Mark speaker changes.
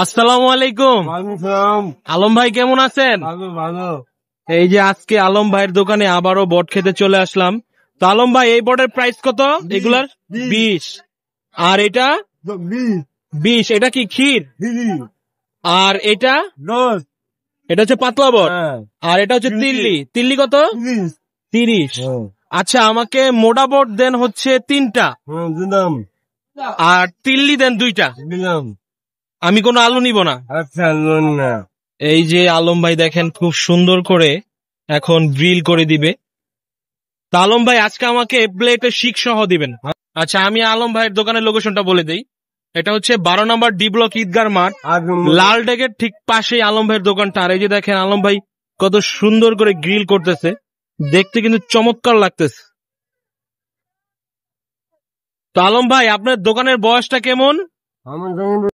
Speaker 1: আসসালামু আলাইকুম। আলম ভাই কেমন আছেন? এই যে আজকে আলম ভাইয়ের দোকানে আবারও বট খেতে চলে আসলাম। তো আলম ভাই, এই বটের প্রাইস কত? এগুলার 20। আর এটা 20। এটা কি ক্ষীর? আর এটা হচ্ছে পাতলা বট। আর এটা হচ্ছে তিল্লি। তিল্লি কত? 30। আচ্ছা, আমাকে মোটা বট দেন হচ্ছে 3টা, আর তিল্লি দেন 2টা। আমি কোনো আলু নিব না। এই যে আলম ভাই দেখেন খুব সুন্দর করে এখন গ্রিল করে দিবে। তা আলম ভাই, আজকে আমাকে প্লেটে শিক সহ দিবেন। আচ্ছা, আমি আলম ভাইয়ের দোকানের লোকেশনটা বলে দেই। এটা হচ্ছে 12 নম্বর ডি ব্লক ঈদগার মাঠ, লাল ডেকের ঠিক পাশেই আলম ভাইয়ের দোকানটা। আর এই যে দেখেন আলম ভাই কত সুন্দর করে গ্রিল করতেছে, দেখতে কিন্তু চমৎকার লাগতেছে। তো আলম ভাই, আপনার দোকানের বয়সটা কেমন?